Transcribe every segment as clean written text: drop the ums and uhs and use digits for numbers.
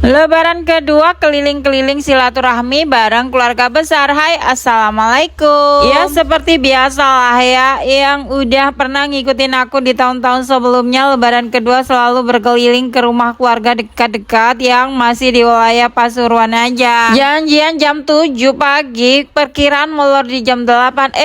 Lebaran kedua keliling-keliling silaturahmi bareng keluarga besar. Hai, assalamualaikum. Ya seperti biasa lah ya, yang udah pernah ngikutin aku di tahun-tahun sebelumnya, Lebaran kedua selalu berkeliling ke rumah keluarga dekat-dekat yang masih di wilayah Pasuruan aja. Janjian jam 7 pagi, perkiraan molor di jam 8.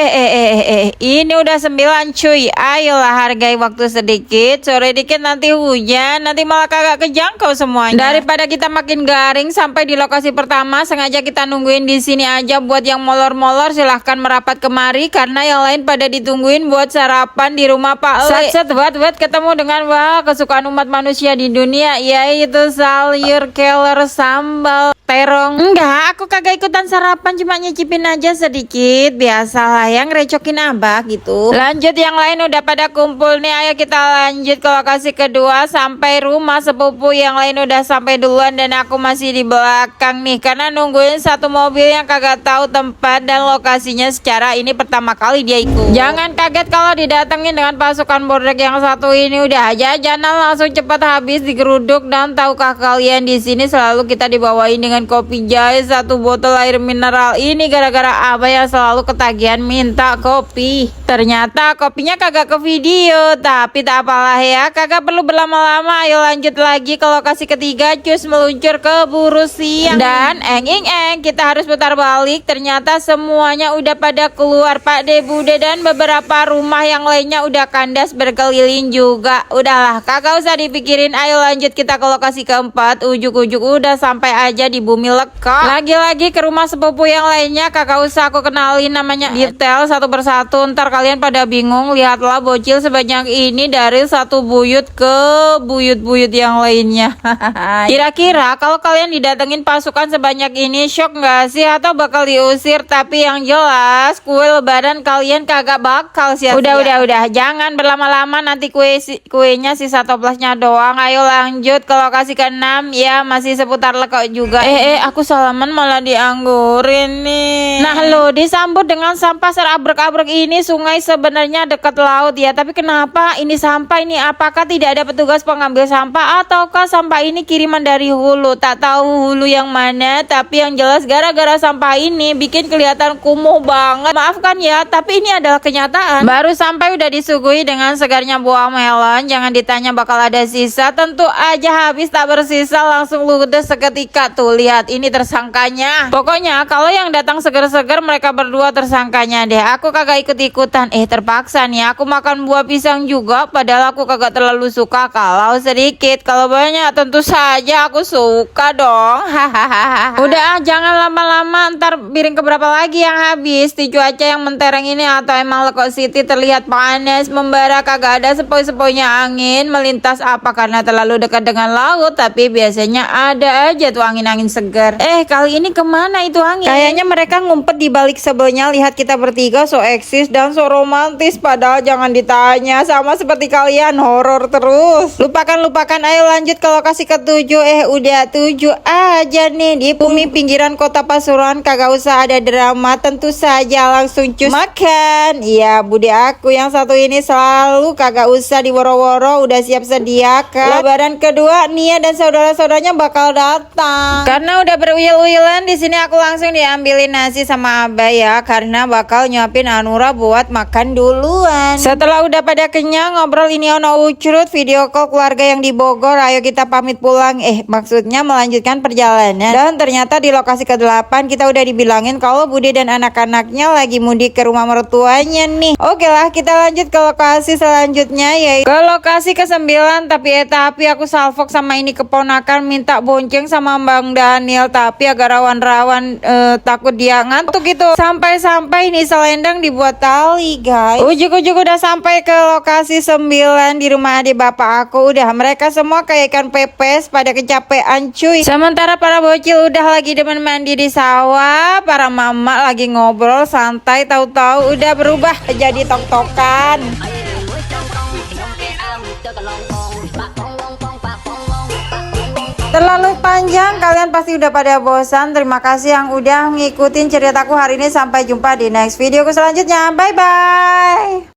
Ini udah 9 cuy. Ayolah hargai waktu sedikit, sore dikit nanti hujan, nanti malah kagak kejangkau semuanya. Daripada kita makin garing sampai di lokasi pertama, sengaja kita nungguin di sini aja. Buat yang molor-molor silahkan merapat kemari, karena yang lain pada ditungguin buat sarapan di rumah Pak Le. Set buat ketemu dengan kesukaan umat manusia di dunia, yaitu sayur kelor sambal terong. Enggak, aku kagak ikutan sarapan, cuma nyicipin aja sedikit. Biasalah yang recokin abah gitu. Lanjut, yang lain udah pada kumpul nih. Ayo kita lanjut ke lokasi kedua, sampai rumah sepupu yang lain udah sampai duluan dan aku masih di belakang nih, karena nungguin satu mobil yang kagak tahu tempat dan lokasinya. Secara ini pertama kali dia ikut. Jangan kaget kalau didatengin dengan pasukan bordek yang satu ini. Udah aja jalan langsung cepat habis digeruduk. Dan tahukah kalian, di sini selalu kita dibawain dengan kopi jahe, satu botol air mineral. Ini gara-gara abah yang selalu ketagihan minta kopi. Ternyata kopinya kagak ke video, tapi tak apalah ya, kagak perlu berlama-lama. Ayo lanjut lagi ke lokasi ketiga, cus meluncur ke buru siang. Dan kita harus putar balik. Ternyata semuanya udah pada keluar, Pak De, Bude dan beberapa rumah yang lainnya udah kandas berkeliling juga. Udahlah, kagak usah dipikirin. Ayo lanjut kita ke lokasi keempat. Ujuk-ujuk udah sampai aja di bumi lekak. Lagi-lagi ke rumah sepupu yang lainnya, kagak usah aku kenalin namanya detail satu persatu, ntar kalian pada bingung. Lihatlah bocil sebanyak ini dari satu buyut ke buyut-buyut yang lainnya. Kira-kira kalau kalian didatengin pasukan sebanyak ini, shock nggak sih atau bakal diusir? Tapi yang jelas kue lebaran kalian kagak bakal sia-sia. Udah, jangan berlama-lama, nanti kuenya sisa toplesnya doang. Ayo lanjut ke lokasi ke-6, ya masih seputar lekok juga. Aku salaman malah dianggurin nih. Nah lo, disambut dengan sampah serabrek-abrek ini. Sungai sebenarnya dekat laut ya, tapi kenapa ini sampah ini? Apakah tidak ada petugas pengambil sampah, ataukah sampah ini kiriman dari hulu? Tak tahu hulu yang mana, tapi yang jelas gara-gara sampah ini bikin kelihatan kumuh banget. Maafkan ya, tapi ini adalah kenyataan. Baru sampai udah disuguhi dengan segarnya buah melon. Jangan ditanya bakal ada sisa, tentu aja habis tak bersisa, langsung ludes seketika. Tuh lihat, ini tersangkanya. Pokoknya kalau yang datang seger-seger, mereka berdua tersangkanya deh. Aku kagak ikut-ikutan. Terpaksa nih aku makan buah pisang juga, padahal aku kagak terlalu suka. Kalau sedikit, kalau banyak tentu saja aku suka dong. Hahaha. Udah jangan lama-lama, ntar piring keberapa lagi yang habis. Di cuaca yang mentereng ini, atau emang Lekok City terlihat panas membara, kagak ada sepoi-sepoinya angin melintas. Apa karena terlalu dekat dengan laut? Tapi biasanya ada aja tuh angin-angin segar. Kali ini kemana itu angin? Kayaknya mereka ngumpet di balik sebelnya. Lihat kita bertiga so eksis dan so romantis, padahal jangan ditanya, sama seperti kalian, horor terus. Lupakan. Ayo lanjut ke lokasi ke-7. Udah 7 aja nih di bumi pinggiran kota Pasuruan. Kagak usah ada drama, tentu saja langsung cus makan. Iya, bude aku yang satu ini selalu kagak usah diworo-woro, udah siap sediakan. Lebaran kedua Nia dan saudara-saudaranya bakal datang. Karena udah beruyil-uyilan di sini, aku langsung diambilin nasi sama abah ya, karena bakal nyuapin Anura buat makan duluan. Setelah udah pada kenyang, ngobrol ini ono ucrut, video call keluarga yang di Bogor. Ayo kita pamit pulang, maksudnya melanjutkan perjalanan. Dan ternyata di lokasi ke-8 kita udah dibilangin kalau Bude dan anak-anaknya lagi mudik ke rumah mertuanya nih. Oke lah, kita lanjut ke lokasi selanjutnya, yaitu ke lokasi ke-9. Tapi aku salfok sama ini keponakan, minta bonceng sama Bang Daniel, tapi agak rawan-rawan, takut dia ngantuk gitu. Sampai ini selendang dibuat tali guys. Ujuk-ujuk udah sampai ke lokasi 9 di rumah adik bapak aku. Udah mereka semua kayak ikan pepes, pada kecapean cuy. Sementara para bocil udah lagi demen mandi di sawah. Para mama lagi ngobrol santai, tahu-tahu udah berubah jadi tok-tokan. Terlalu panjang, kalian pasti udah pada bosan. Terima kasih yang udah ngikutin ceritaku hari ini. Sampai jumpa di next videoku selanjutnya. Bye bye.